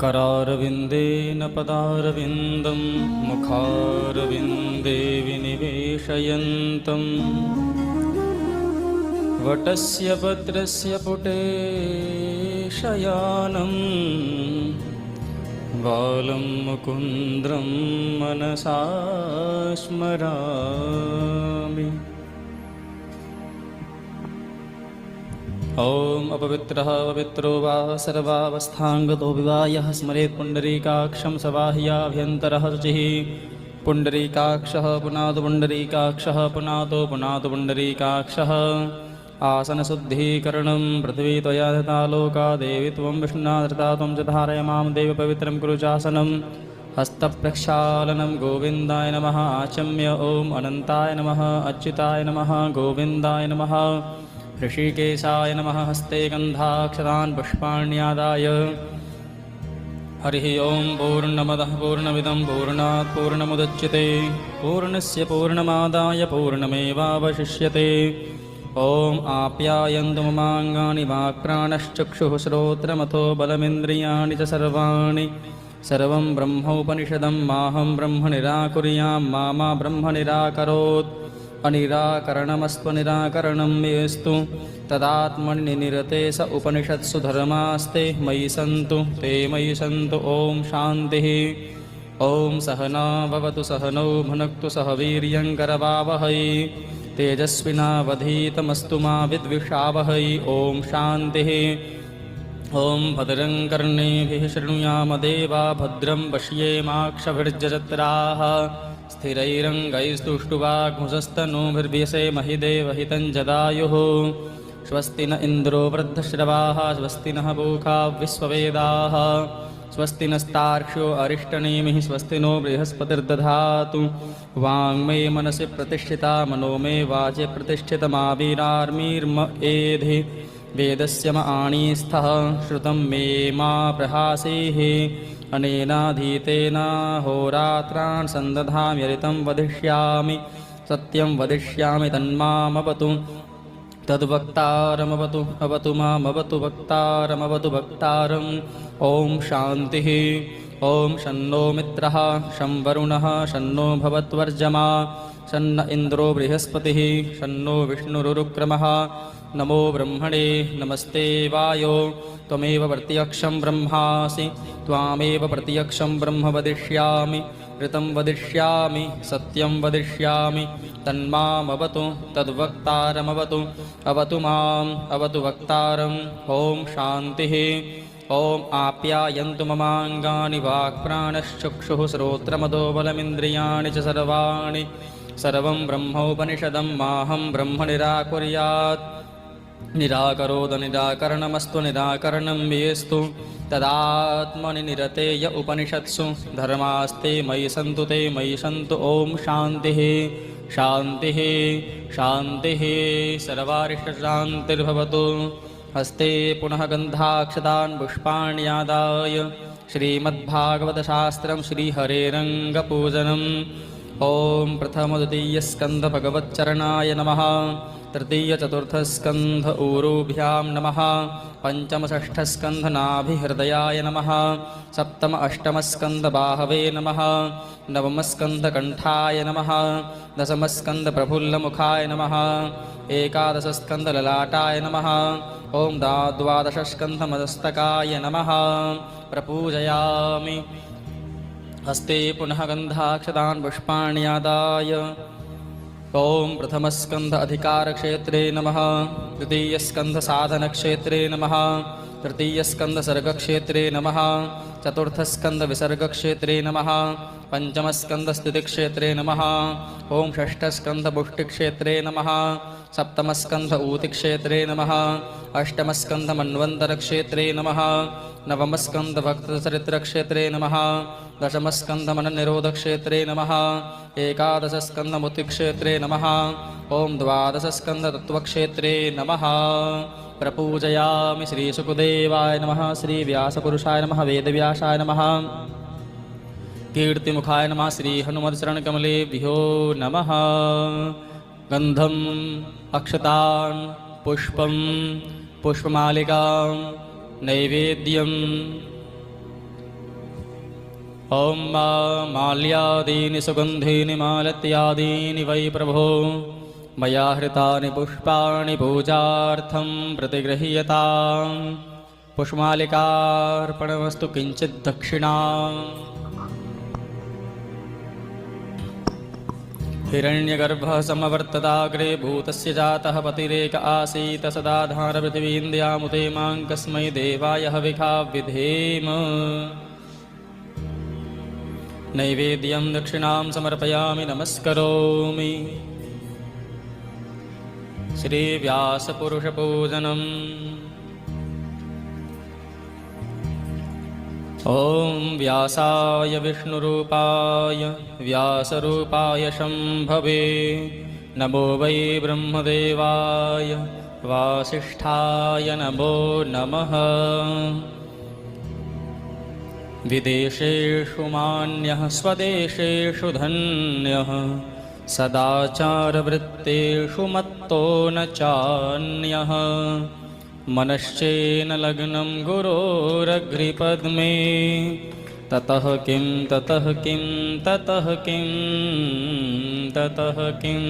करारविन्देन पदारविन्दं मुखारविन्दे विनिवेशयन्तं वटस्य पत्रस्य पुटे शयानं बालं मुकुन्द्रं मनसा स्मरामि। ॐ अपवित्रः पवित्रो वा सर्वावस्थाङ्गतो विवा यः स्मरेत् पुण्डरीकाक्षं सबाह्याभ्यन्तरः शुचिः। पुण्डरीकाक्षः पुनातु पुण्डरीकाक्षः पुनातो पुनातु पुण्डरीकाक्षः। आसनशुद्धीकरणं पृथिवी त्वया धृता लोका देवी त्वं विष्णुना धृता त्वं च धारय मां देव पवित्रं कुरु चासनं। हस्तप्रक्षालनं गोविन्दाय नमः आचम्य ॐ अनन्ताय नमः अच्युताय नमः गोविन्दाय नमः। ऋषिकेशाय नमः हस्ते गन्धाक्षतान् पुष्पाण्यादाय। हरिः ॐ पूर्णमदः पूर्णमिदं पूर्णात् पूर्णमुदच्यते पूर्णस्य पूर्णमादाय पूर्णमेवावशिष्यते। ॐ आप्यायन्तु ममाङ्गानि वाक्प्राणश्चक्षुः श्रोत्रमथो बलमिन्द्रियाणि च सर्वाणि। सर्वं ब्रह्मोपनिषदं माहं ब्रह्म निराकुर्यां मा ब्रह्म निराकरोत्। अनिराकरणमस्त्व निराकरणं मेस्तु तदात्मनि निरते स उपनिषत्सु धर्मास्ते मयि सन्तु ते मयि सन्तु। ॐ शान्तिः। ॐ सहना भवतु सहनौ भुनक्तु सह वीर्यङ्करवावहै तेजस्विनावधीतमस्तु मा विद्विषावहै। ॐ शान्तिः। ॐ भद्रं कर्णेभिः शृणुयाम देवा भद्रं पश्येमाक्षभिर्जत्राः स्थिरैरङ्गैस्तुष्टुवाग्मुषस्तनूभिर्व्यसेमहि देवहितं जदायुः। स्वस्ति न इन्द्रो वृद्धश्रवाः स्वस्ति नः पूषा विश्ववेदाः स्वस्ति नस्तार्क्ष्यो अरिष्टनेमिः स्वस्ति नो बृहस्पतिर्दधातु। वाङ्मे मनसि प्रतिष्ठिता मनो मे वाचे प्रतिष्ठितमाविरार्मिर्म एधि वेदस्य म आणीस्थः श्रुतं मे मा प्रहासेः। अनेनाधीतेन होरात्रान् सन्दधाम्यरितं वदिष्यामि सत्यं वदिष्यामि तन्मामवतु तद्वक्तारमवतु अवतु मामवतु वक्तारमवतु वक्तारम्। ॐ शान्तिः। ॐ शन्नो मित्रः शं वरुणः शन्नो भवत्वर्जमा शन्न इन्द्रो बृहस्पतिः शन्नो विष्णुरुक्रमः। नमो ब्रह्मणे नमस्ते वायो त्वमेव प्रत्यक्षं ब्रह्मासि त्वामेव प्रत्यक्षं ब्रह्म वदिष्यामि ऋतं वदिष्यामि सत्यं वदिष्यामि तन्मामवतु तद्वक्तारमवतु अवतु माम् अवतु वक्तारम्। ॐ शान्तिः। ॐ आप्यायन्तु ममाङ्गानि वाक्प्राणश्चक्षुः श्रोत्रमतो बलमिन्द्रियाणि च सर्वाणि। सर्वं ब्रह्मोपनिषदं माहं ब्रह्म निराकुर्यात् निराकरोद निराकरणमस्तु निराकरणं मेस्तु तदात्मनि निरते य उपनिषत्सु धर्मास्ते मयि सन्तु ते मयि सन्तु। ॐ शान्तिः शान्तिः शान्तिः। सर्वारिष्टशान्तिर्भवतु। हस्ते पुनः गन्धाक्षतान् पुष्पाण्यादाय श्रीमद्भागवतशास्त्रं श्रीहरेरङ्गपूजनम्। ॐ प्रथमद्वितीयस्कन्धभगवच्चरणाय नमः। तृतीयचतुर्थस्कन्ध ऊरुभ्यां नमः। पञ्चमषष्ठस्कन्धनाभिहृदयाय नमः। सप्तम अष्टमस्कन्धबाहवे नमः। नवमस्कन्धकण्ठाय नमः। दशमस्कन्धप्रफुल्लमुखाय नमः। एकादशस्कन्धललाटाय नमः। ॐ द्वादशस्कन्धमस्तकाय नमः। प्रपूजयामि। हस्ते पुनः गन्धाक्षतान् पुष्पाण्यादाय ॐ प्रथमस्कन्ध अधिकारक्षेत्रे नमः। द्वितीयस्कन्धसाधनक्षेत्रे नमः। तृतीयस्कन्धसर्गक्षेत्रे नमः। चतुर्थस्कन्धविसर्गक्षेत्रे नमः। पञ्चमस्कन्धस्थितिक्षेत्रे नमः। ॐ षष्ठस्कन्धपुष्टिक्षेत्रे नमः। सप्तमस्कन्ध ऊतिक्षेत्रे नमः। अष्टमस्कन्धमन्वन्तरक्षेत्रे नमः। नवमस्कन्धभक्तचरित्रक्षेत्रे नमः। दशमस्कन्धमननिरोधक्षेत्रे नमः। एकादशस्कन्धमुक्तिक्षेत्रे नमः। ॐ द्वादशस्कन्धतत्त्वक्षेत्रे नमः। प्रपूजयामि। श्रीसुखदेवाय नमः। श्रीव्यासपुरुषाय नमः। वेदव्यासाय नमः। कीर्तिमुखाय नमः। श्रीहनुमत्शरणकमलेभ्यो नमः। गन्धम् अक्षतान् पुष्पं पुष्पमालिकां नैवेद्यं ॐ माल्यादीनि सुगन्धीनि मालत्यादीनि वै प्रभो मया हृतानि पुष्पाणि पूजार्थं प्रतिगृह्यताम् पुष्पमालिकार्पणमस्तु किञ्चित् दक्षिणा हिरण्यगर्भः समवर्तताग्रे भूतस्य जातः पतिरेक आसीत् सदाधारपृथिवीन्द्रियामुते मां कस्मै देवाय हविषा विधेम नैवेद्यं दक्षिणां समर्पयामि नमस्करोमि श्रीव्यासपुरुषपूजनम् ॐ व्यासाय विष्णुरूपाय व्यासरूपाय शम्भवे नमो वै ब्रह्मदेवाय वासिष्ठाय नमो नमः विदेशेषु मान्यः स्वदेशेषु धन्यः सदाचारवृत्तेषु मत्तो न चान्यः मनश्चेन लग्नं गुरोरग्रिपद्मे ततः किं ततः किं ततः किं ततः किम्